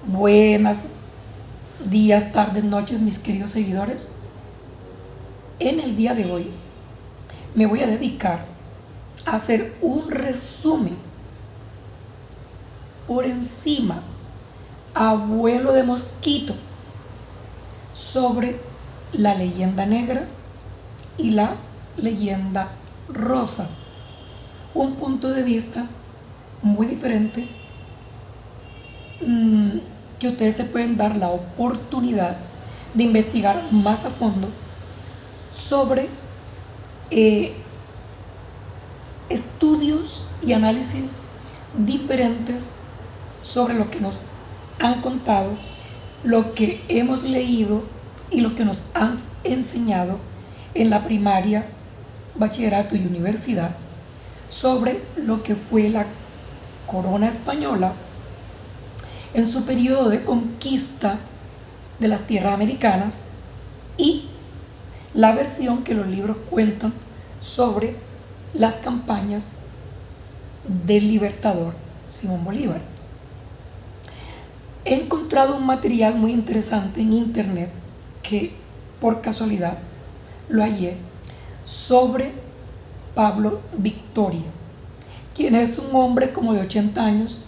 Buenas días, tardes, noches, mis queridos seguidores. En el día de hoy me voy a dedicar a hacer un resumen por encima, a vuelo de mosquito, sobre la leyenda negra y la leyenda rosa. Un punto de vista muy diferente, que ustedes se pueden dar la oportunidad de investigar más a fondo sobre estudios y análisis diferentes sobre lo que nos han contado, lo que hemos leído y lo que nos han enseñado en la primaria, bachillerato y universidad sobre lo que fue la corona española en su periodo de conquista de las tierras americanas y la versión que los libros cuentan sobre las campañas del libertador Simón Bolívar. He encontrado un material muy interesante en internet que por casualidad lo hallé sobre Pablo Victoria, quien es un hombre como de 80 años,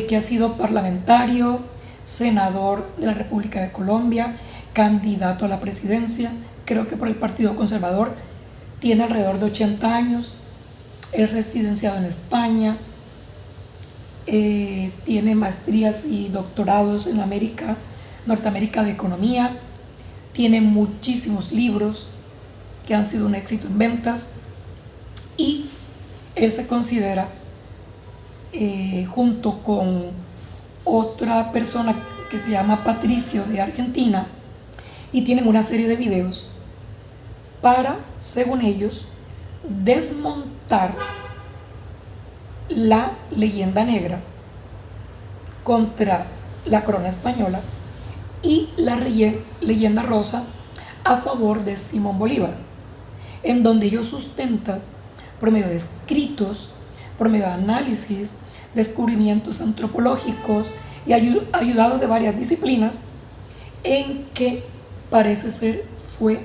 que ha sido parlamentario, senador de la República de Colombia, candidato a la presidencia, creo que por el Partido Conservador, tiene alrededor de 80 años, es residenciado en España, tiene maestrías y doctorados en Norteamérica de Economía, tiene muchísimos libros que han sido un éxito en ventas y él se considera, junto con otra persona que se llama Patricio de Argentina, y tienen una serie de videos para, según ellos, desmontar la leyenda negra contra la corona española y la leyenda rosa a favor de Simón Bolívar, en donde ellos sustentan, por medio de escritos, por medio de análisis, descubrimientos antropológicos y ayudados de varias disciplinas, en que parece ser fue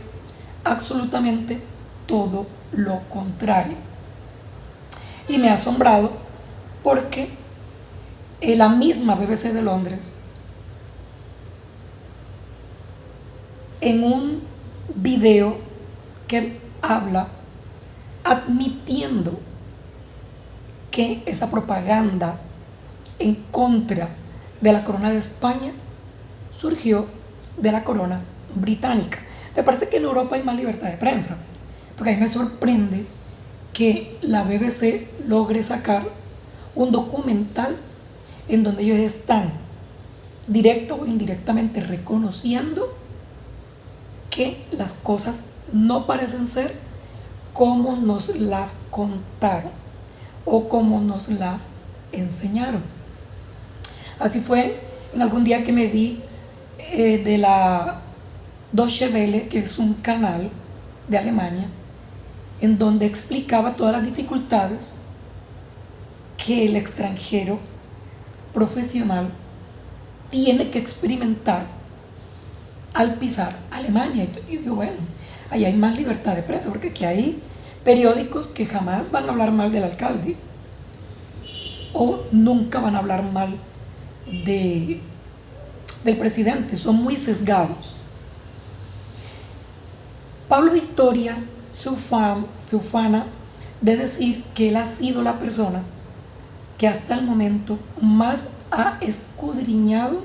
absolutamente todo lo contrario. Y me ha asombrado porque la misma BBC de Londres, en un video que habla admitiendo que esa propaganda en contra de la corona de España surgió de la corona británica. ¿Te parece que en Europa hay más libertad de prensa? Porque a mí me sorprende que la BBC logre sacar un documental en donde ellos están directo o indirectamente reconociendo que las cosas no parecen ser como nos las contaron o como nos las enseñaron. Así fue en algún día que me vi de la Deutsche Welle, que es un canal de Alemania, en donde explicaba todas las dificultades que el extranjero profesional tiene que experimentar al pisar Alemania. Y yo digo, bueno, ahí hay más libertad de prensa, porque aquí hay periódicos que jamás van a hablar mal del alcalde o nunca van a hablar mal del presidente, son muy sesgados. Pablo Victoria se ufana de decir que él ha sido la persona que hasta el momento más ha escudriñado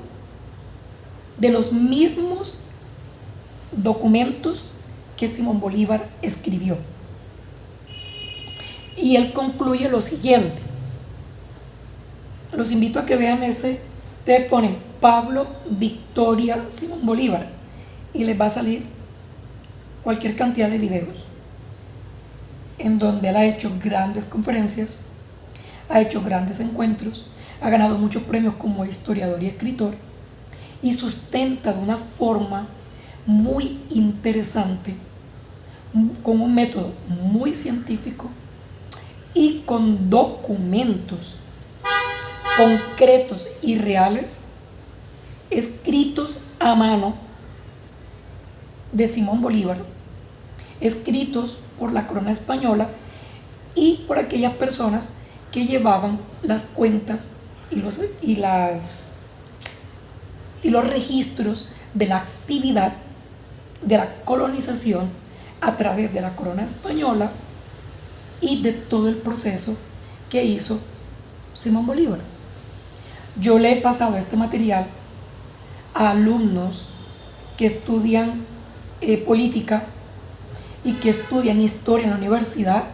de los mismos documentos que Simón Bolívar escribió. Y él concluye lo siguiente. Los invito a que vean ese. Ustedes ponen Pablo Victoria Simón Bolívar y les va a salir cualquier cantidad de videos en donde él ha hecho grandes conferencias, ha hecho grandes encuentros, ha ganado muchos premios como historiador y escritor, y sustenta de una forma muy interesante, con un método muy científico y con documentos concretos y reales, escritos a mano de Simón Bolívar, escritos por la corona española y por aquellas personas que llevaban las cuentas y los registros de la actividad de la colonización a través de la corona española y de todo el proceso que hizo Simón Bolívar. Yo le he pasado este material a alumnos que estudian política y que estudian historia en la universidad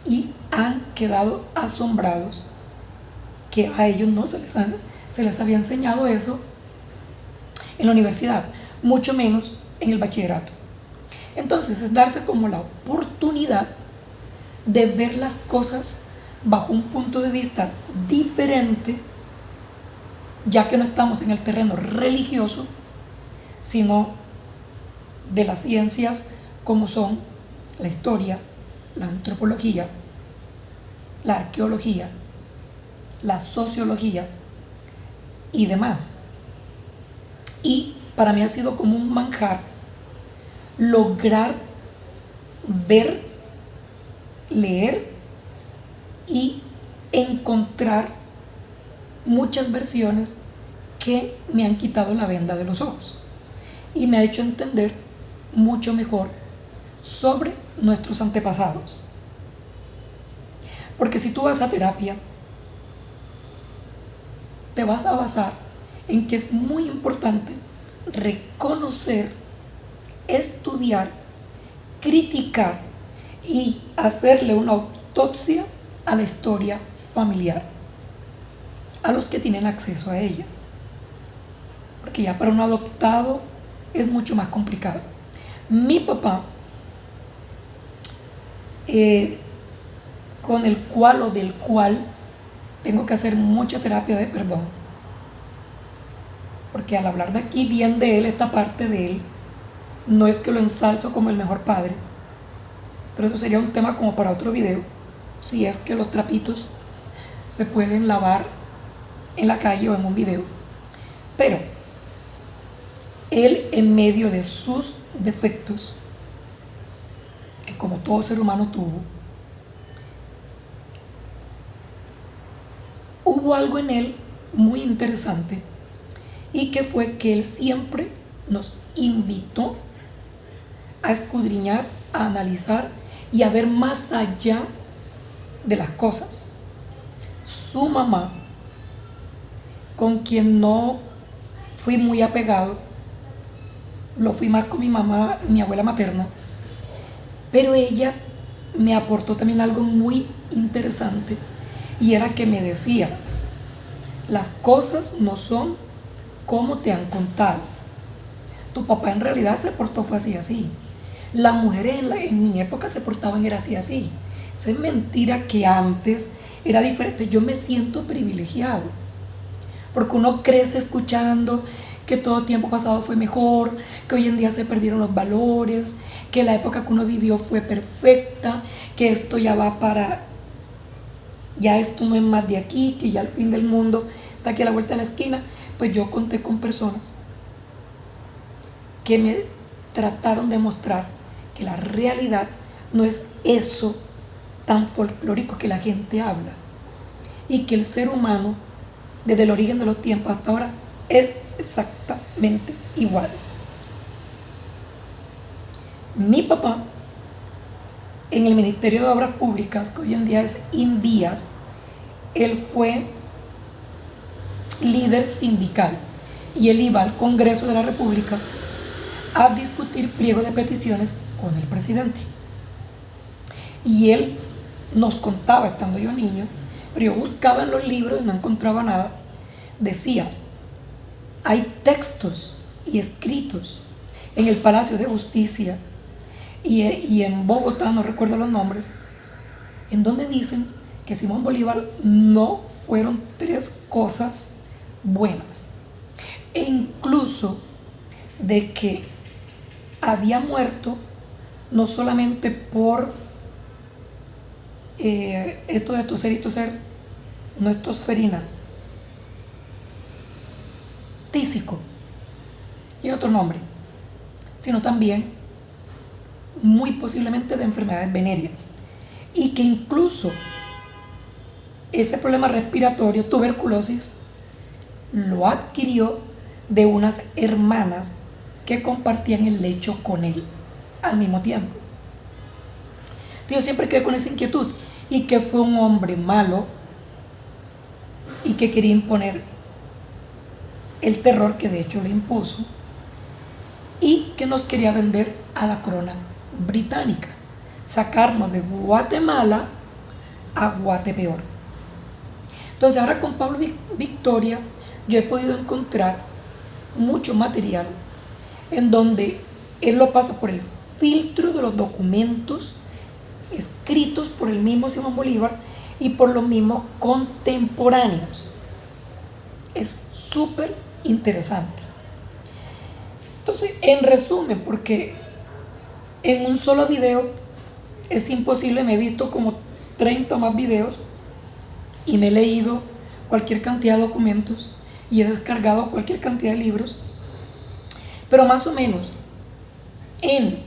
y han quedado asombrados que a ellos no se les había enseñado eso en la universidad, mucho menos en el bachillerato. Entonces es darse como la oportunidad de ver las cosas bajo un punto de vista diferente, ya que no estamos en el terreno religioso, sino de las ciencias como son la historia, la antropología, la arqueología, la sociología y demás. Y para mí ha sido como un manjar lograr ver, leer y encontrar muchas versiones que me han quitado la venda de los ojos y me ha hecho entender mucho mejor sobre nuestros antepasados. Porque si tú vas a terapia, te vas a basar en que es muy importante reconocer, estudiar, criticar y hacerle una autopsia a la historia familiar, a los que tienen acceso a ella. Porque ya para un adoptado es mucho más complicado. Mi papá, con el cual o del cual tengo que hacer mucha terapia de perdón, porque al hablar de aquí bien de él, esta parte de él, no es que lo ensalzo como el mejor padre, pero eso sería un tema como para otro video, si es que los trapitos se pueden lavar en la calle o en un video. Pero él, en medio de sus defectos, que como todo ser humano tuvo, hubo algo en él muy interesante, y que fue que él siempre nos invitó a escudriñar, a analizar y a ver más allá de las cosas. Su mamá, con quien no fui muy apegado, lo fui más con mi mamá, mi abuela materna, pero ella me aportó también algo muy interesante, y era que me decía: las cosas no son como te han contado. Tu papá en realidad se portó fue así. Las mujeres en mi época se portaban era así. Eso es mentira, que antes era diferente. Yo me siento privilegiado, porque uno crece escuchando que todo tiempo pasado fue mejor, que hoy en día se perdieron los valores, que la época que uno vivió fue perfecta, que esto ya va para... ya esto no es más de aquí, que ya el fin del mundo está aquí a la vuelta de la esquina. Pues yo conté con personas que me trataron de mostrar que la realidad no es eso tan folclórico que la gente habla, y que el ser humano, desde el origen de los tiempos hasta ahora, es exactamente igual. Mi papá, en el Ministerio de Obras Públicas, que hoy en día es INVIAS, él fue líder sindical y él iba al Congreso de la República a discutir pliegos de peticiones con el presidente. Y él nos contaba, estando yo niño, pero yo buscaba en los libros y no encontraba nada. Decía: hay textos y escritos en el Palacio de Justicia y en Bogotá, no recuerdo los nombres, en donde dicen que Simón Bolívar no fueron tres cosas buenas, e incluso de que había muerto no solamente por esto de toser y toser, no es tosferina, tísico, tiene otro nombre, sino también muy posiblemente de enfermedades venéreas, y que incluso ese problema respiratorio, tuberculosis, lo adquirió de unas hermanas que compartían el lecho con él al mismo tiempo. Yo siempre quedé con esa inquietud, y que fue un hombre malo y que quería imponer el terror que de hecho le impuso, y que nos quería vender a la corona británica, sacarnos de Guatemala a Guatepeor. Entonces ahora con Pablo Victoria yo he podido encontrar mucho material en donde él lo pasa por el filtro de los documentos escritos por el mismo Simón Bolívar y por los mismos contemporáneos. Es súper interesante. Entonces, en resumen, porque en un solo video es imposible, me he visto como 30 o más videos y me he leído cualquier cantidad de documentos y he descargado cualquier cantidad de libros, pero más o menos en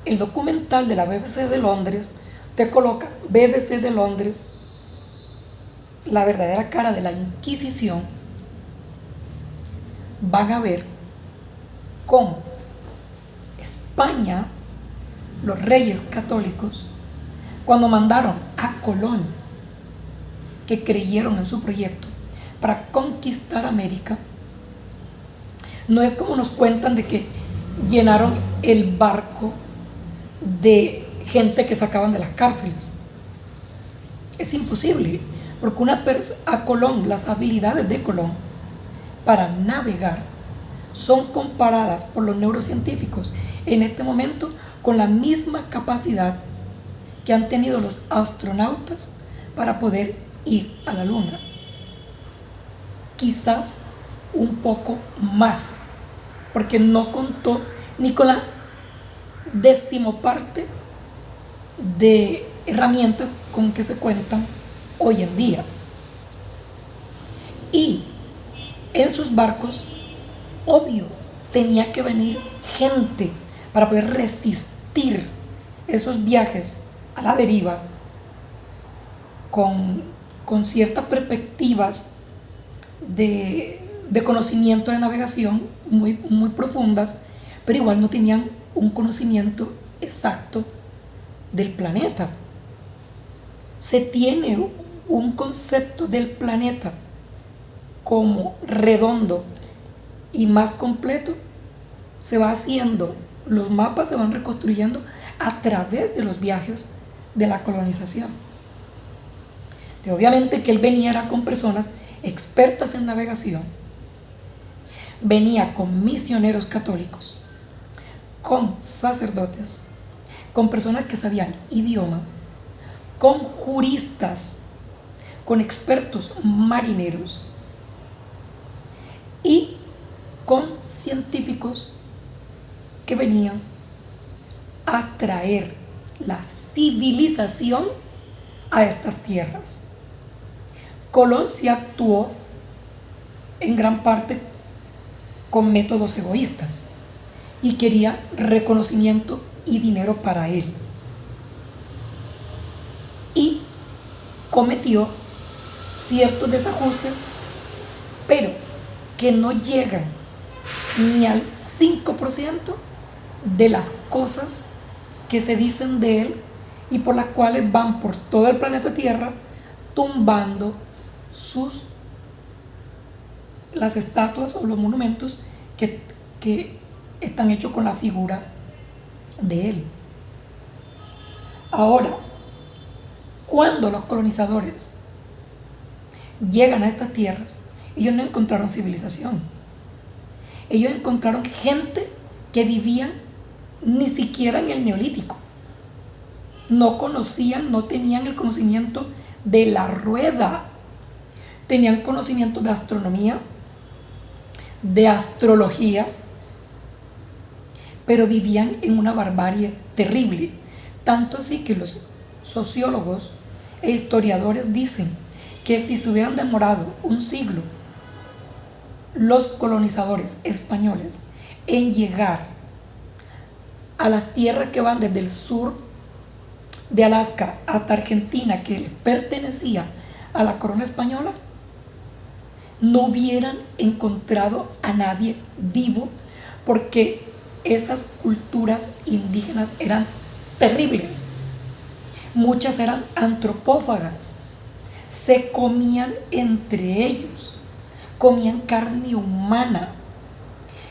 el documental de la BBC de Londres te coloca BBC de Londres, la verdadera cara de la Inquisición. Van a ver cómo España, los reyes católicos, cuando mandaron a Colón, que creyeron en su proyecto para conquistar América, no es como nos cuentan de que llenaron el barco de gente que sacaban de las cárceles. Es imposible, porque a Colón, las habilidades de Colón para navegar son comparadas por los neurocientíficos en este momento con la misma capacidad que han tenido los astronautas para poder ir a la luna. Quizás un poco más, porque no contó ni con la decimoparte de herramientas con que se cuentan hoy en día. Y en sus barcos, obvio, tenía que venir gente para poder resistir esos viajes a la deriva con ciertas perspectivas de conocimiento de navegación muy profundas, pero igual no tenían un conocimiento exacto del planeta. Se tiene un concepto del planeta como redondo y más completo, se va haciendo, los mapas se van reconstruyendo a través de los viajes de la colonización. Y obviamente que él venía con personas expertas en navegación, venía con misioneros católicos, con sacerdotes, con personas que sabían idiomas, con juristas, con expertos marineros y con científicos que venían a traer la civilización a estas tierras. Colón sí actuó en gran parte con métodos egoístas y quería reconocimiento y dinero para él. Y cometió ciertos desajustes, pero que no llegan ni al 5% de las cosas que se dicen de él y por las cuales van por todo el planeta Tierra tumbando las estatuas o los monumentos que están hechos con la figura de él. Ahora, cuando los colonizadores llegan a estas tierras, ellos no encontraron civilización. Ellos encontraron gente que vivían ni siquiera en el Neolítico. No conocían, no tenían el conocimiento de la rueda. Tenían conocimiento de astronomía, de astrología, pero vivían en una barbarie terrible. Tanto así que los sociólogos e historiadores dicen que si se hubieran demorado un siglo los colonizadores españoles en llegar a las tierras que van desde el sur de Alaska hasta Argentina, que le pertenecía a la corona española, no hubieran encontrado a nadie vivo, porque esas culturas indígenas eran terribles. Muchas eran antropófagas, se comían entre ellos, comían carne humana,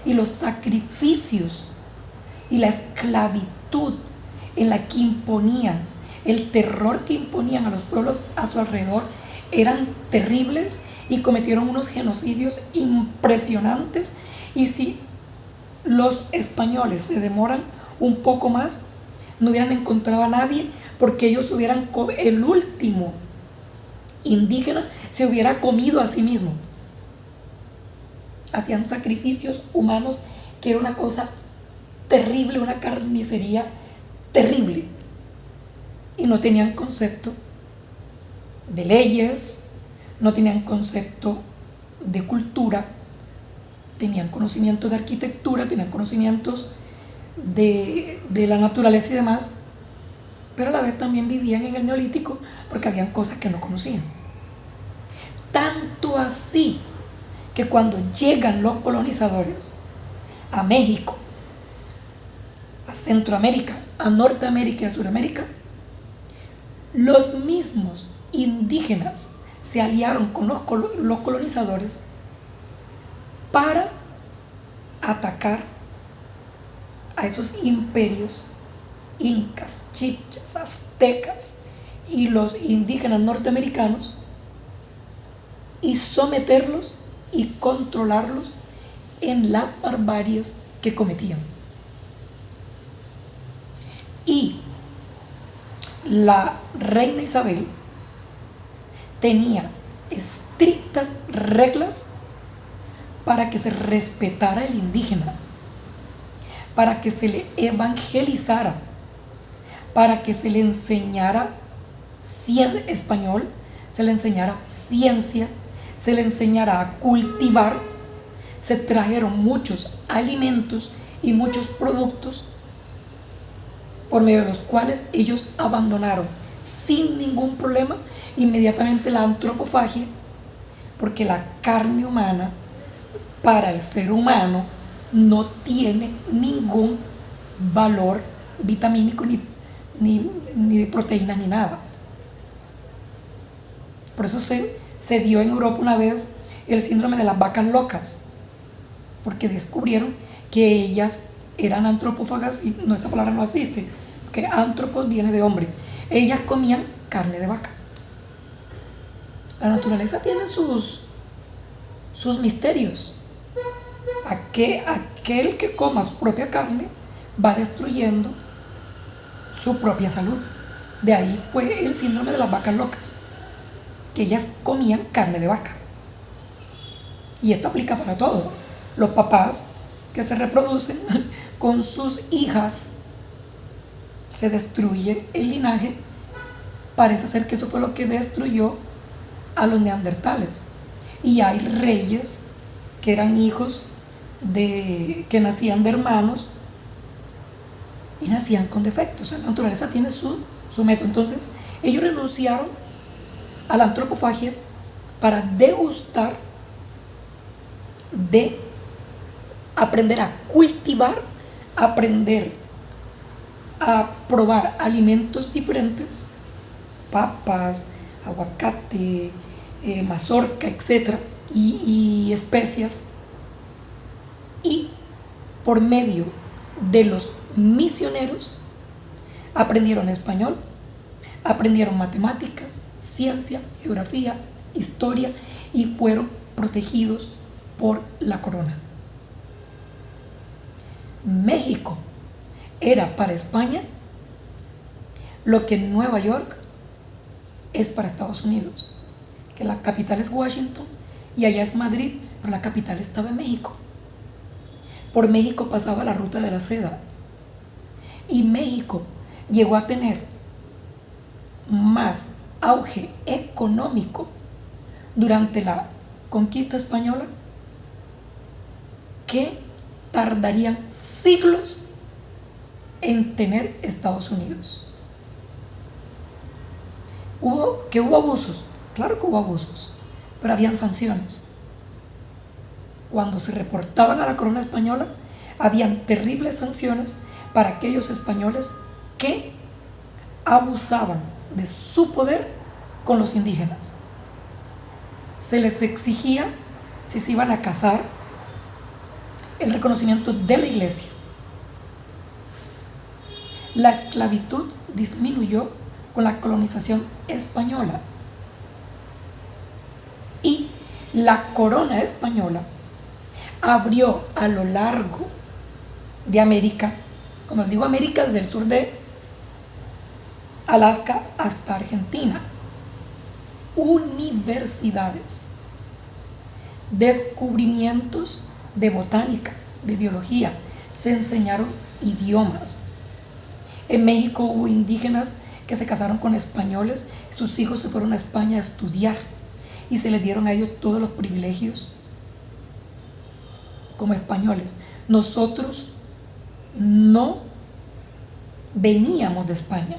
y los sacrificios y la esclavitud en la que imponían, el terror que imponían a los pueblos a su alrededor, eran terribles, y cometieron unos genocidios impresionantes. Y si los españoles se demoran un poco más, no hubieran encontrado a nadie, porque ellos hubieran, el último indígena se hubiera comido a sí mismo. Hacían sacrificios humanos, que era una cosa terrible, una carnicería terrible. Y no tenían concepto de leyes, no tenían concepto de cultura, tenían conocimientos de arquitectura, tenían conocimientos de la naturaleza y demás, pero a la vez también vivían en el Neolítico, porque habían cosas que no conocían. Tanto así que cuando llegan los colonizadores a México, a Centroamérica, a Norteamérica y a Sudamérica, los mismos indígenas se aliaron con los colonizadores para atacar a esos imperios incas, chipchas, aztecas y los indígenas norteamericanos, y someterlos y controlarlos en las barbaries que cometían. Y la reina Isabel tenía estrictas reglas para que se respetara el indígena, para que se le evangelizara, para que se le enseñara español, se le enseñara ciencia, se le enseñara a cultivar. Se trajeron muchos alimentos y muchos productos, por medio de los cuales ellos abandonaron sin ningún problema inmediatamente la antropofagia, porque la carne humana para el ser humano no tiene ningún valor vitamínico, ni de proteínas, ni nada. Por eso se dio en Europa una vez el síndrome de las vacas locas, porque descubrieron que ellas eran antropófagas, y no, esa palabra no existe, que antropos viene de hombre. Ellas comían carne de vaca. La naturaleza tiene sus misterios. Aquel que coma su propia carne va destruyendo su propia salud. De ahí fue el síndrome de las vacas locas, que ellas comían carne de vaca. Y esto aplica para todo. Los papás que se reproducen con sus hijas, se destruye el linaje. Parece ser que eso fue lo que destruyó a los neandertales. Y hay reyes que eran hijos que nacían de hermanos y nacían con defectos. O sea, la naturaleza tiene su método. Entonces ellos renunciaron a la antropofagia para degustar, de aprender a cultivar, aprender a probar alimentos diferentes, papas, aguacate, mazorca, etc., y especias. Y por medio de los misioneros aprendieron español, aprendieron matemáticas, ciencia, geografía, historia, y fueron protegidos por la corona. México era para España lo que Nueva York es para Estados Unidos, que la capital es Washington y allá es Madrid, pero la capital estaba en México. Por México pasaba la ruta de la seda, y México llegó a tener más auge económico durante la conquista española que tardarían siglos en tener Estados Unidos. ¿Hubo abusos? Claro que hubo abusos, pero habían sanciones. Cuando se reportaban a la corona española, habían terribles sanciones para aquellos españoles que abusaban de su poder con los indígenas. Se les exigía, si se iban a casar, el reconocimiento de la iglesia. La esclavitud disminuyó con la colonización española. Y la corona española abrió a lo largo de América, como digo América, desde el sur de Alaska hasta Argentina, universidades, descubrimientos de botánica, de biología, se enseñaron idiomas. En México hubo indígenas que se casaron con españoles, sus hijos se fueron a España a estudiar y se les dieron a ellos todos los privilegios como españoles. Nosotros no veníamos de España,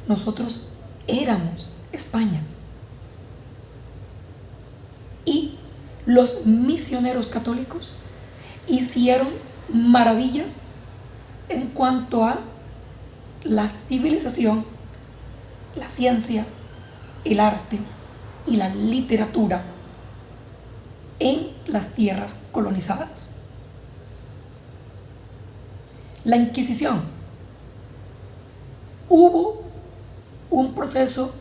nosotros éramos España. Y los misioneros católicos hicieron maravillas en cuanto a la civilización, la ciencia, el arte y la literatura en las tierras colonizadas. La Inquisición. Hubo un proceso,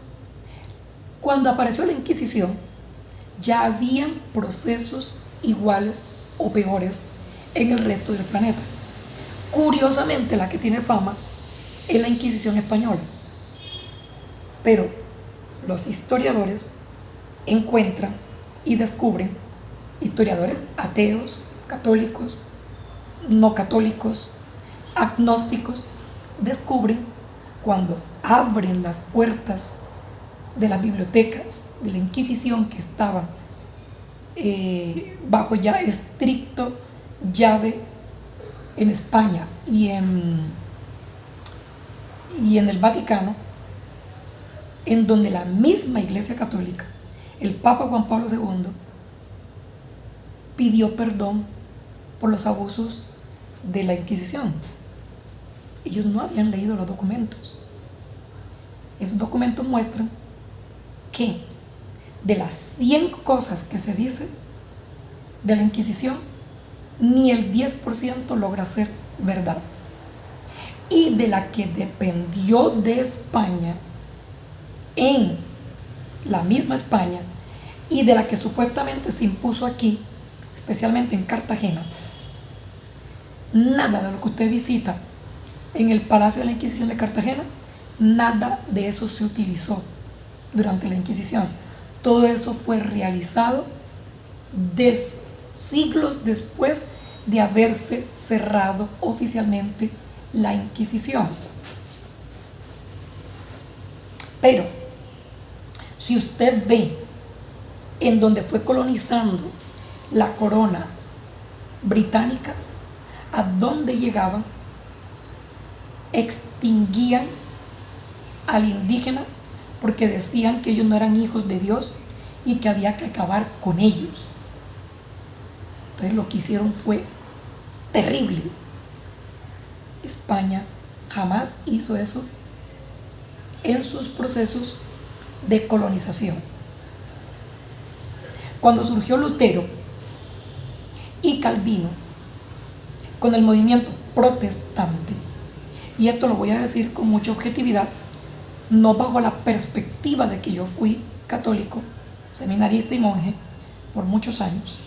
cuando apareció la Inquisición, ya habían procesos iguales o peores en el resto del planeta. Curiosamente, la que tiene fama es la Inquisición española. Pero los historiadores encuentran y descubren, historiadores ateos, católicos, no católicos, agnósticos, descubren cuando abren las puertas de las bibliotecas de la Inquisición, que estaban bajo ya estricto llave en España y en el Vaticano, en donde la misma Iglesia Católica, el Papa Juan Pablo II, pidió perdón por los abusos de la Inquisición. Ellos no habían leído los documentos. Esos documentos muestran que de las 100 cosas que se dicen de la Inquisición, ni el 10% logra ser verdad. Y de la que dependió de España, en la misma España, y de la que supuestamente se impuso aquí, especialmente en Cartagena, nada de lo que usted visita en el Palacio de la Inquisición de Cartagena, nada de eso se utilizó durante la Inquisición. Todo eso fue realizado siglos después de haberse cerrado oficialmente la Inquisición. Pero si usted ve en donde fue colonizando la corona británica, a dónde llegaban, extinguían al indígena porque decían que ellos no eran hijos de Dios y que había que acabar con ellos. Entonces lo que hicieron fue terrible. España jamás hizo eso en sus procesos de colonización. Cuando surgió Lutero y Calvino con el movimiento protestante, y esto lo voy a decir con mucha objetividad, no bajo la perspectiva de que yo fui católico, seminarista y monje por muchos años.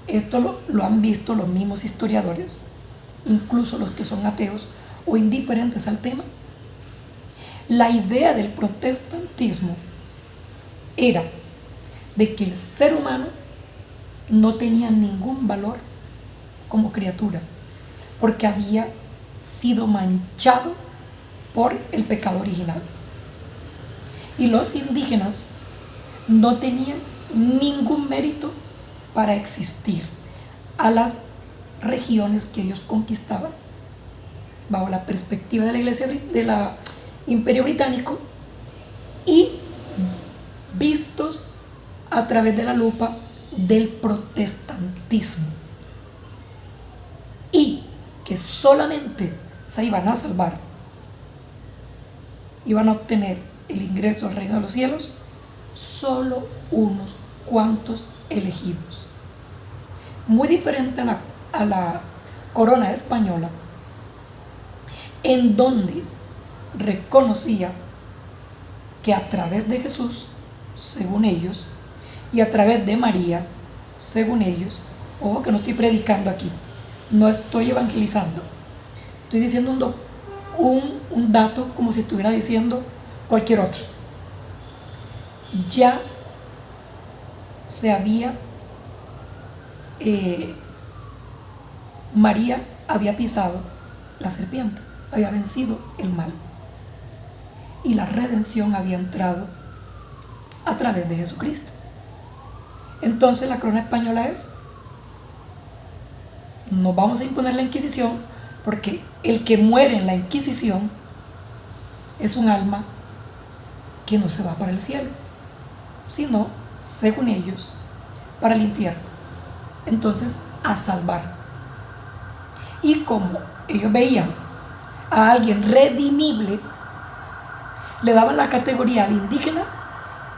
Esto lo han visto los mismos historiadores, incluso los que son ateos o indiferentes al tema. La idea del protestantismo era de que el ser humano no tenía ningún valor como criatura, porque había sido manchado por el pecado original. Y los indígenas no tenían ningún mérito para existir. a las regiones que ellos conquistaban bajo la perspectiva de la iglesia del Imperio Británico y vistos a través de la lupa del protestantismo, y que solamente se iban a salvar, iban a obtener el ingreso al reino de los cielos solo unos cuantos elegidos. Muy diferente a la corona española, en donde reconocía que a través de Jesús, según ellos, y a través de María, según ellos, ojo que no estoy predicando aquí, no estoy evangelizando, estoy diciendo un dato como si estuviera diciendo cualquier otro. Ya se había, María había pisado la serpiente, había vencido el mal, y la redención había entrado a través de Jesucristo. Entonces la corona española es, no vamos a imponer la Inquisición, porque el que muere en la Inquisición es un alma que no se va para el cielo, sino, según ellos, para el infierno. Entonces, a salvar. Y como ellos veían a alguien redimible, le daban la categoría al indígena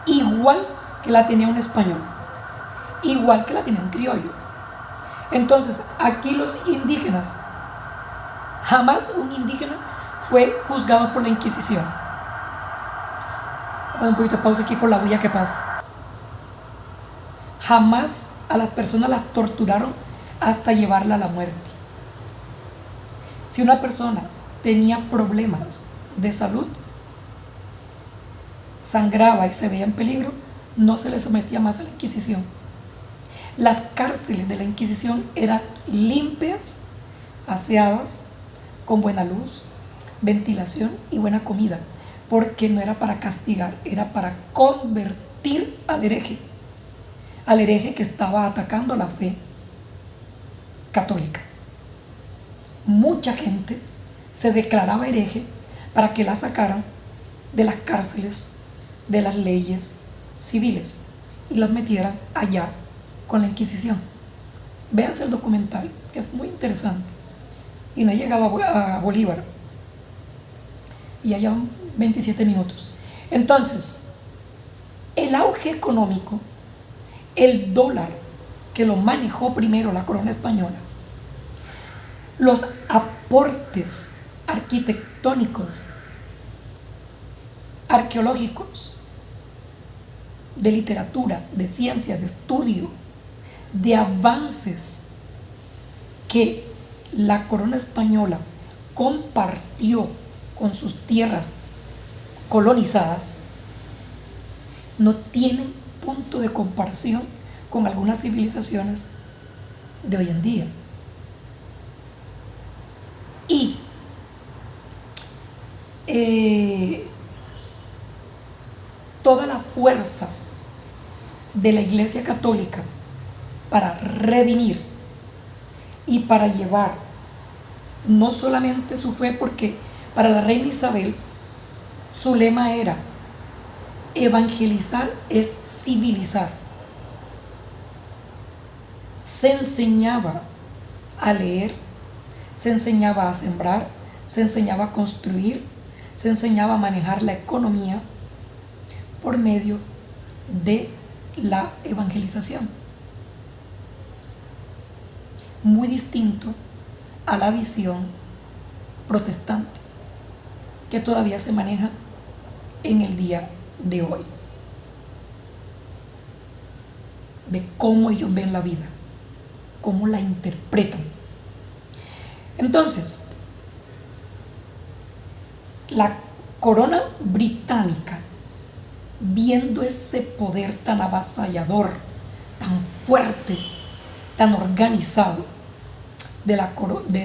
igual que la tenía un español, igual que la tenía un criollo. Entonces, aquí los indígenas, jamás un indígena fue juzgado por la Inquisición. Voy un poquito de pausa aquí por la bulla que pasa. Jamás a las personas las torturaron hasta llevarla a la muerte. Si una persona tenía problemas de salud, sangraba y se veía en peligro, no se le sometía más a la Inquisición. Las cárceles de la Inquisición eran limpias, aseadas, con buena luz, ventilación y buena comida, porque no era para castigar, era para convertir al hereje que estaba atacando la fe católica. Mucha gente se declaraba hereje para que la sacaran de las cárceles, de las leyes civiles, y los metieran allá con la Inquisición. Véanse el documental, que es muy interesante, y no he llegado a Bolívar, y allá van 27 minutos. Entonces, el auge económico, el dólar, que lo manejó primero la corona española, los aportes arquitectónicos, arqueológicos, de literatura, de ciencia, de estudio, de avances que la corona española compartió con sus tierras colonizadas, no tienen punto de comparación con algunas civilizaciones de hoy en día. Y toda la fuerza de la Iglesia Católica para redimir y para llevar no solamente su fe, porque para la reina Isabel su lema era: evangelizar es civilizar. Se enseñaba a leer, se enseñaba a sembrar, se enseñaba a construir, se enseñaba a manejar la economía por medio de la evangelización. Muy distinto a la visión protestante que todavía se maneja en el día de hoy, de cómo ellos ven la vida, cómo la interpretan. Entonces, la corona británica, viendo ese poder tan avasallador, tan fuerte, tan organizado de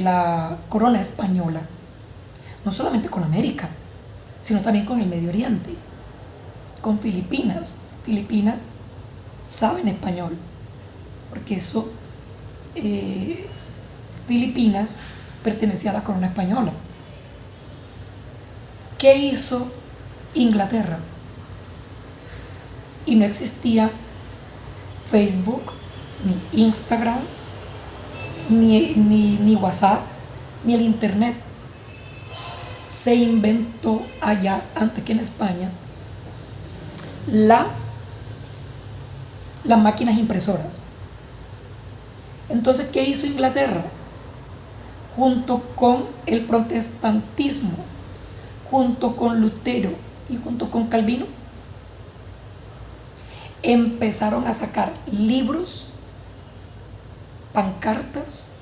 la corona española, no solamente con América, sino también con el Medio Oriente, con Filipinas. Filipinas saben español, porque eso eh, Filipinas pertenecía a la corona española. ¿Qué hizo Inglaterra? Y no existía Facebook, ni Instagram, ni WhatsApp, ni el Internet. Se inventó allá, antes que en España, las máquinas impresoras. Entonces, ¿qué hizo Inglaterra? Junto con el protestantismo, junto con Lutero y junto con Calvino, empezaron a sacar libros, pancartas,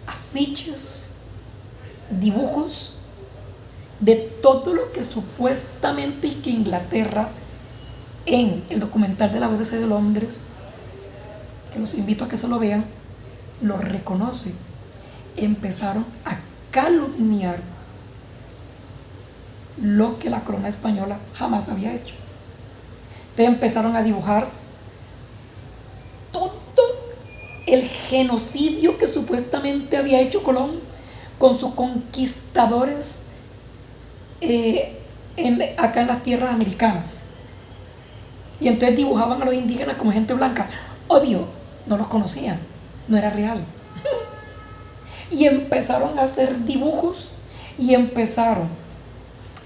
afiches, dibujos de todo lo que supuestamente y que Inglaterra, en el documental de la BBC de Londres, que los invito a que se lo vean, lo reconoce. Empezaron a calumniar lo que la corona española jamás había hecho. Entonces empezaron a dibujar todo el genocidio que supuestamente había hecho Colón con sus conquistadores acá en las tierras americanas. Y entonces dibujaban a los indígenas como gente blanca. Obvio, no los conocían, no era real. Y empezaron a hacer dibujos y empezaron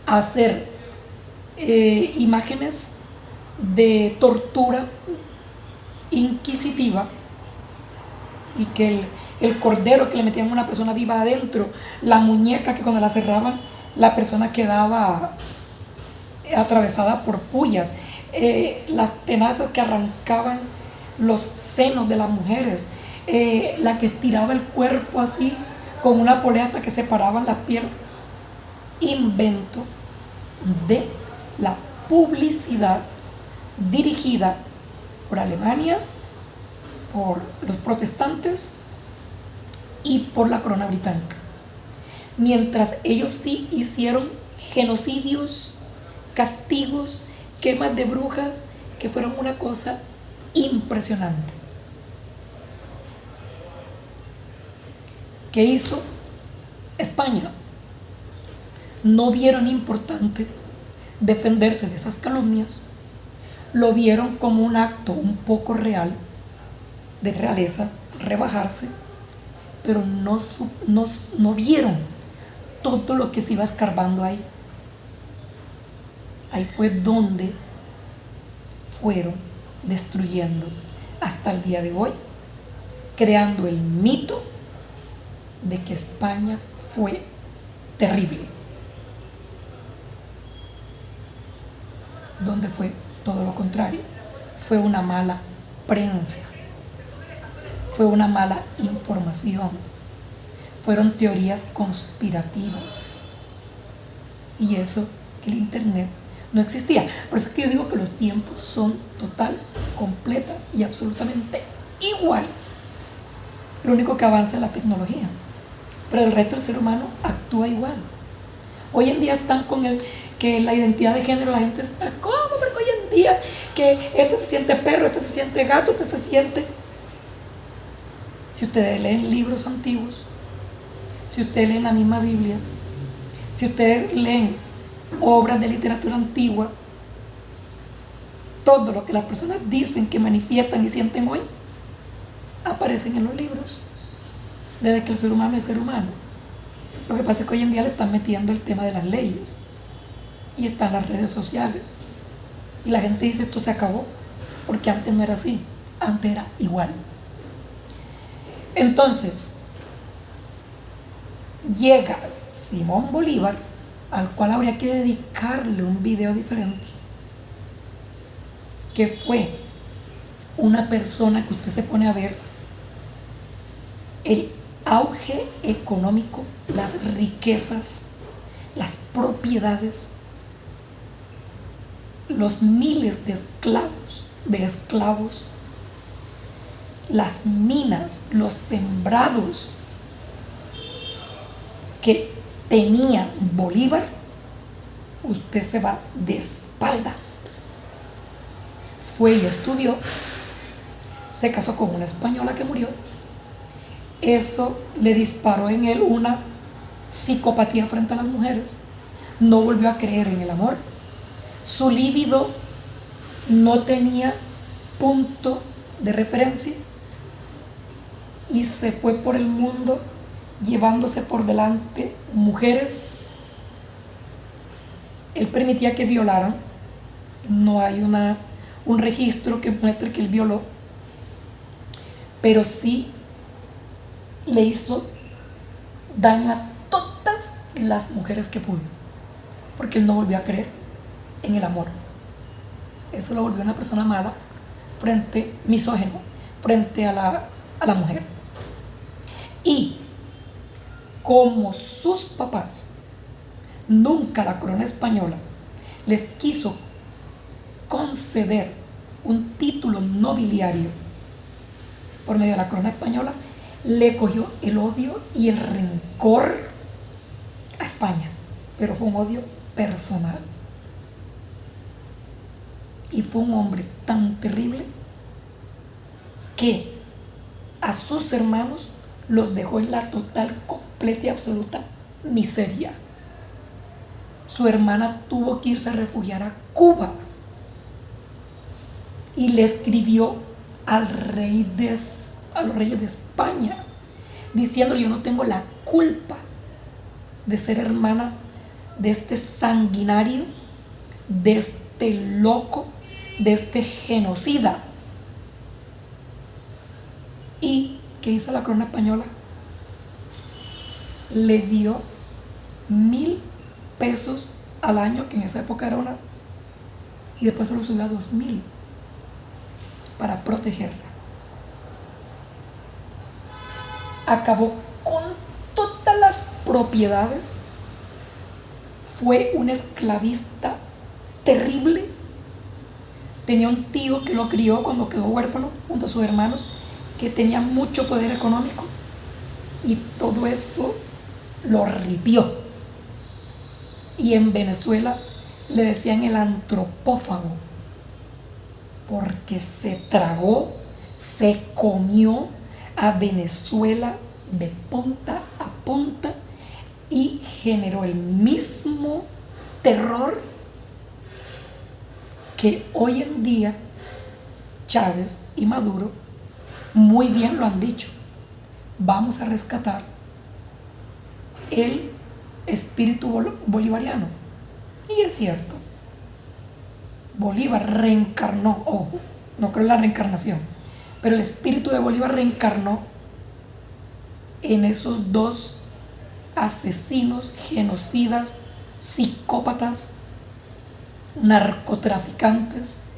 a hacer imágenes de tortura inquisitiva, y que el cordero que le metían a una persona viva adentro, la muñeca que cuando la cerraban la persona quedaba atravesada por puyas, las tenazas que arrancaban los senos de las mujeres, la que estiraba el cuerpo así con una polea hasta que separaban las piernas. Invento de la publicidad dirigida por Alemania, por los protestantes y por la corona británica. Mientras ellos sí hicieron genocidios, castigos, quemas de brujas, que fueron una cosa impresionante. ¿Qué hizo España? No vieron importante defenderse de esas calumnias, lo vieron como un acto un poco real, de realeza, rebajarse, pero no vieron todo lo que se iba escarbando ahí. Ahí fue donde fueron destruyendo hasta el día de hoy, creando el mito de que España fue terrible, donde fue todo lo contrario. Fue una mala prensa, fue una mala información, fueron teorías conspirativas, y eso que el Internet no existía. Por eso es que yo digo que los tiempos son total, completa y absolutamente iguales. Lo único que avanza es la tecnología, pero el resto del ser humano actúa igual. Hoy en día están con que la identidad de género, la gente está, ¿cómo? Porque hoy en día que este se siente perro, este se siente gato, este se siente... Si ustedes leen libros antiguos, si ustedes leen la misma Biblia, si ustedes leen obras de literatura antigua, todo lo que las personas dicen que manifiestan y sienten hoy, aparecen en los libros, desde que el ser humano es ser humano. Lo que pasa es que hoy en día le están metiendo el tema de las leyes, y están las redes sociales, y la gente dice esto se acabó, porque antes no era así, antes era igual. Entonces llega Simón Bolívar, al cual habría que dedicarle un video diferente, que fue una persona que usted se pone a ver el auge económico, las riquezas, las propiedades, los miles de esclavos, las minas, los sembrados que tenía Bolívar. Usted se va de espalda. Fue y estudió, se casó con una española que murió, eso le disparó en él una psicopatía frente a las mujeres. No volvió a creer en el amor. Su líbido no tenía punto de referencia y se fue por el mundo llevándose por delante mujeres. Él permitía que violaran. No hay un registro que muestre que él violó, pero sí le hizo daño a todas las mujeres que pudo, porque él no volvió a creer en el amor. Eso lo volvió una persona mala, misógino, frente a la mujer. Y como sus papás nunca la corona española les quiso conceder un título nobiliario por medio de la corona española, le cogió el odio y el rencor a España, pero fue un odio personal. Y fue un hombre tan terrible que a sus hermanos los dejó en la total, completa y absoluta miseria. Su hermana tuvo que irse a refugiar a Cuba y le escribió a los reyes de España diciendo: yo no tengo la culpa de ser hermana de este sanguinario, de este loco, de este genocida. ¿Y qué hizo la corona española? Le dio 1,000 pesos al año, que en esa época era una, y después se lo subió a 2,000 para protegerla. Acabó con todas las propiedades. Fue un esclavista terrible. Tenía un tío que lo crió cuando quedó huérfano junto a sus hermanos, que tenía mucho poder económico, y todo eso lo ripió. Y en Venezuela le decían el antropófago, porque se tragó, se comió a Venezuela de punta a punta y generó el mismo terror que hoy en día Chávez y Maduro muy bien lo han dicho: vamos a rescatar el espíritu bolivariano. Y es cierto, Bolívar reencarnó, ojo, no creo en la reencarnación, pero el espíritu de Bolívar reencarnó en esos dos asesinos, genocidas, psicópatas, narcotraficantes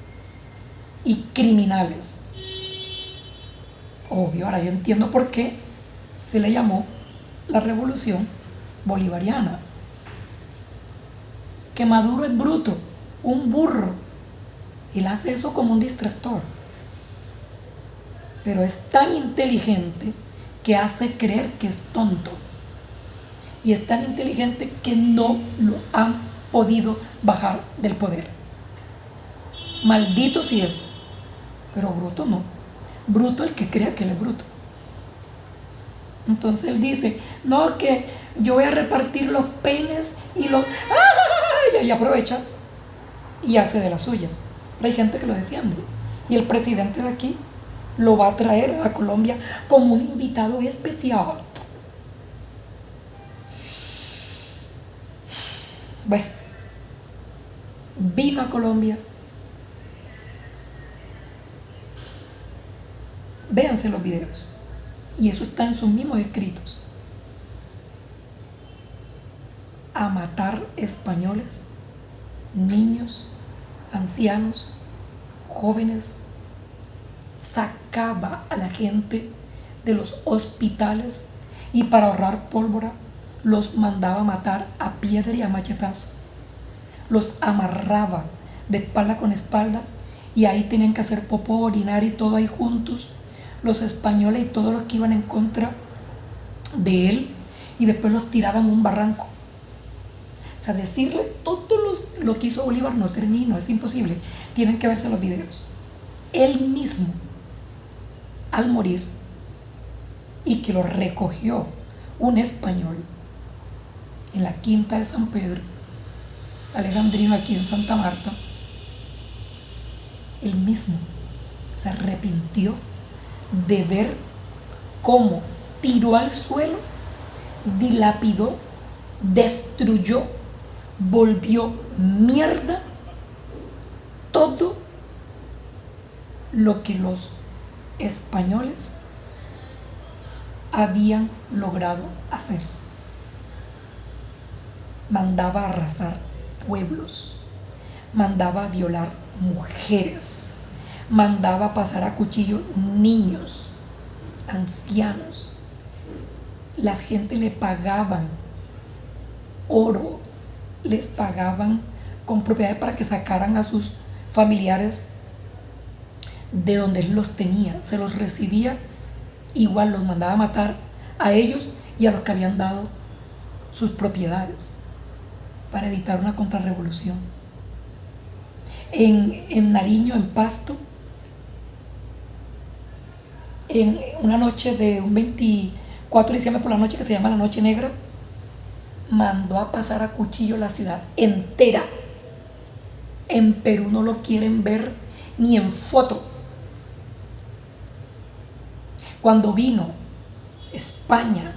y criminales. Obvio, ahora yo entiendo por qué se le llamó la revolución bolivariana. Que Maduro es bruto, un burro. Él hace eso como un distractor. Pero es tan inteligente que hace creer que es tonto. Y es tan inteligente que no lo han podido bajar del poder. Maldito sí es, pero bruto no. Bruto el que crea que él es bruto. Entonces él dice: no, que yo voy a repartir los penes y los... ¡ay! Y aprovecha y hace de las suyas. Pero hay gente que lo defiende. Y el presidente de aquí lo va a traer a Colombia como un invitado especial. Bueno, vino a Colombia. Véanse los videos. Y eso está en sus mismos escritos. A matar españoles, niños, ancianos, jóvenes. Sacaba a la gente de los hospitales y para ahorrar pólvora los mandaba a matar a piedra y a machetazo. Los amarraba de espalda con espalda y ahí tenían que hacer popó, orinar y todo ahí juntos, los españoles y todos los que iban en contra de él, y después los tiraban a un barranco. O sea, decirle todo lo que hizo Bolívar no termino, es imposible. Tienen que verse los videos. Él mismo, al morir, y que lo recogió un español en la Quinta de San Pedro, Alejandrino, aquí en Santa Marta, él mismo se arrepintió de ver cómo tiró al suelo, dilapidó, destruyó, volvió mierda todo lo que los españoles habían logrado hacer. Mandaba a arrasar pueblos, mandaba a violar mujeres, mandaba a pasar a cuchillo niños, ancianos. La gente le pagaban oro, les pagaban con propiedades para que sacaran a sus familiares de donde él los tenía, se los recibía, igual los mandaba a matar a ellos y a los que habían dado sus propiedades para evitar una contrarrevolución. En Nariño, en Pasto, en una noche de un 24 de diciembre por la noche que se llama la Noche Negra, mandó a pasar a cuchillo la ciudad entera. En Perú no lo quieren ver ni en foto. Cuando vino España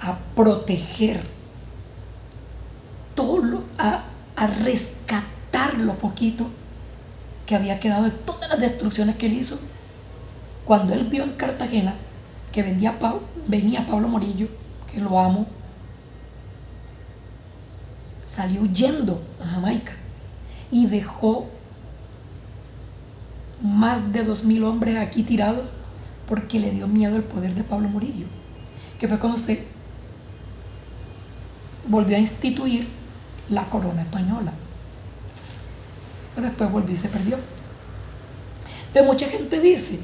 a proteger todo, a rescatar lo poquito que había quedado de todas las destrucciones que él hizo, cuando él vio en Cartagena que venía Pablo Morillo, que lo amo, salió huyendo a Jamaica y dejó más de 2000 hombres aquí tirados porque le dio miedo el poder de Pablo Morillo, que fue cuando se volvió a instituir la corona española, pero después volvió y se perdió. Entonces mucha gente dice,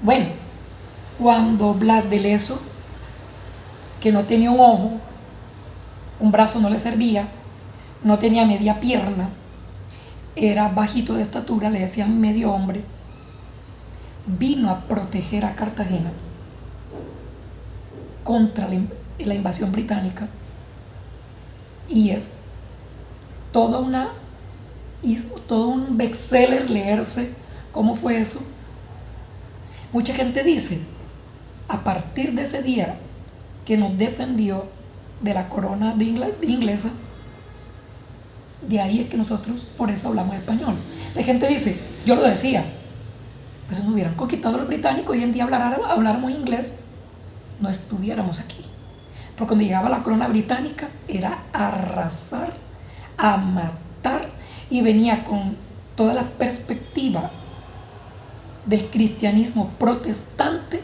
bueno, cuando Blas de Lezo, que no tenía un ojo, un brazo no le servía, no tenía media pierna, era bajito de estatura, le decían medio hombre, vino a proteger a Cartagena contra la invasión británica, y es todo un bestseller leerse cómo fue eso. Mucha gente dice, a partir de ese día que nos defendió de la corona inglesa, de ahí es que nosotros por eso hablamos español. La gente dice, yo lo decía, pero nos hubieran conquistado los británicos, hoy en día habláramos inglés, no estuviéramos aquí. Porque cuando llegaba la corona británica era arrasar, a matar, y venía con toda la perspectiva del cristianismo protestante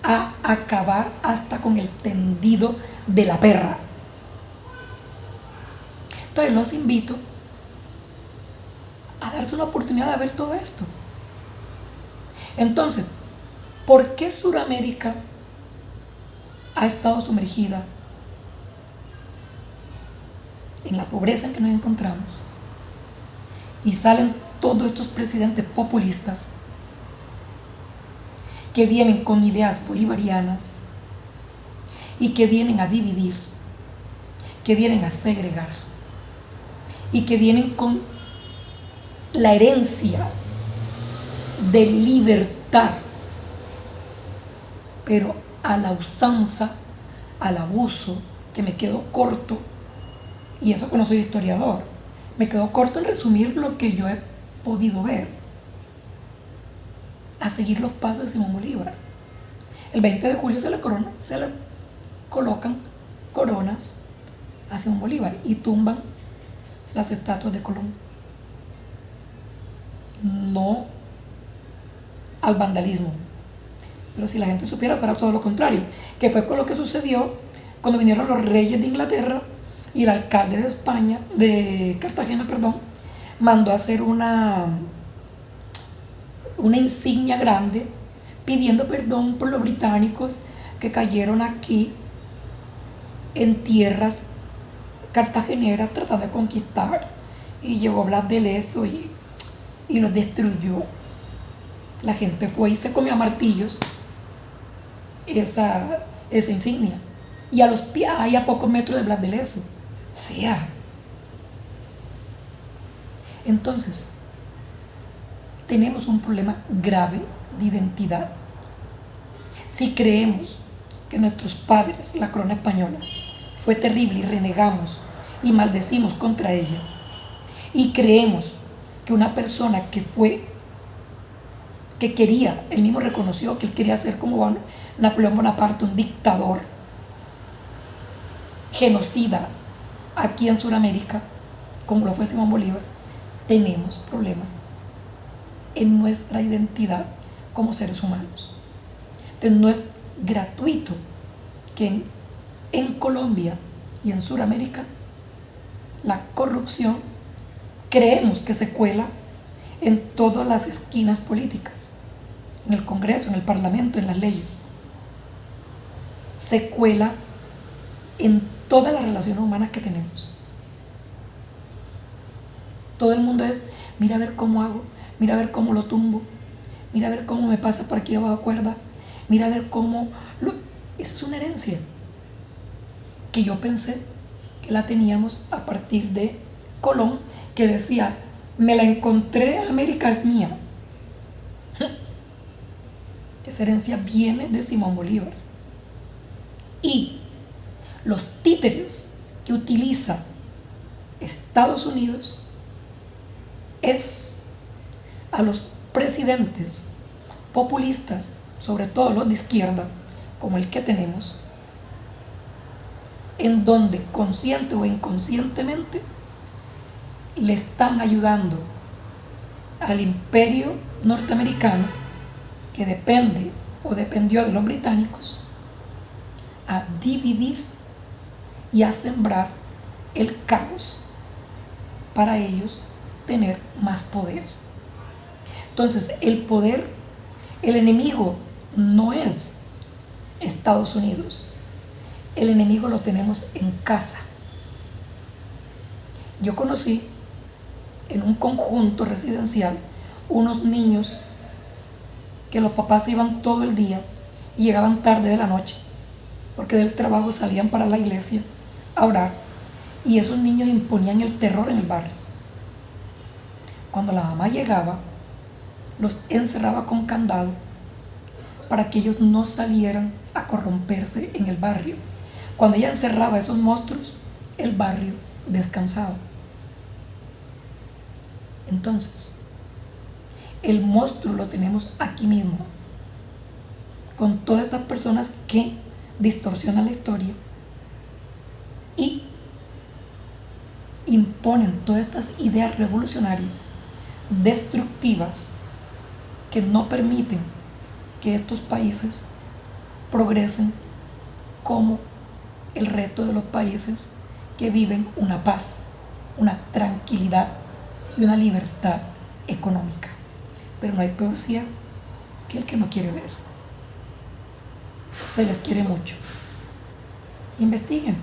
a acabar hasta con el tendido de la perra. Entonces los invito a darse una oportunidad de ver todo esto. Entonces, ¿por qué Sudamérica ha estado sumergida en la pobreza en que nos encontramos? Y salen todos estos presidentes populistas que vienen con ideas bolivarianas y que vienen a dividir, que vienen a segregar y que vienen con la herencia de libertad, pero a la usanza, al abuso, que me quedo corto, y eso que no soy historiador, me quedo corto en resumir lo que yo he podido ver, a seguir los pasos de Simón Bolívar. El 20 de julio se le colocan coronas a Simón Bolívar y tumban las estatuas de Colón. No al vandalismo, pero si la gente supiera fuera todo lo contrario, que fue con lo que sucedió cuando vinieron los reyes de Inglaterra y el alcalde de España, de Cartagena, perdón, mandó a hacer una insignia grande pidiendo perdón por los británicos que cayeron aquí en tierras cartageneras tratando de conquistar, y llegó Blas de Lezo y los destruyó. La gente fue y se comió a martillos esa insignia. Y a los pies, ahí a pocos metros de Blas de Lezo. O sea, entonces, tenemos un problema grave de identidad. Si creemos que nuestros padres, la corona española, fue terrible y renegamos y maldecimos contra ella, y creemos que una persona que quería, él mismo reconoció que él quería ser como Napoleón Bonaparte, un dictador, genocida aquí en Sudamérica, como lo fue Simón Bolívar, tenemos problemas en nuestra identidad como seres humanos. Entonces no es gratuito que en Colombia y en Sudamérica la corrupción creemos que se cuela en todas las esquinas políticas, en el Congreso, en el Parlamento, en las leyes. Se cuela en todas las relaciones humanas que tenemos. Todo el mundo es, mira a ver cómo hago, mira a ver cómo lo tumbo, mira a ver cómo me pasa por aquí abajo cuerda, mira a ver cómo Eso es una herencia que yo pensé que la teníamos a partir de Colón, que decía, me la encontré, América es mía. Esa herencia viene de Simón Bolívar. Y los títeres que utiliza Estados Unidos es a los presidentes populistas, sobre todo los de izquierda, como el que tenemos, en donde consciente o inconscientemente le están ayudando al imperio norteamericano, que depende o dependió de los británicos, a dividir y a sembrar el caos para ellos tener más poder. Entonces, el poder, el enemigo no es Estados Unidos, el enemigo lo tenemos en casa. Yo conocí en un conjunto residencial unos niños que los papás se iban todo el día y llegaban tarde de la noche, porque del trabajo salían para la iglesia a orar, y esos niños imponían el terror en el barrio. Cuando la mamá llegaba, los encerraba con candado para que ellos no salieran a corromperse en el barrio. Cuando ella encerraba a esos monstruos, el barrio descansaba. Entonces, el monstruo lo tenemos aquí mismo, con todas estas personas que distorsionan la historia y imponen todas estas ideas revolucionarias, destructivas, que no permiten que estos países progresen como el resto de los países que viven una paz, una tranquilidad y una libertad económica. Pero no hay peor ciego que el que no quiere ver. Se les quiere mucho. Investiguen.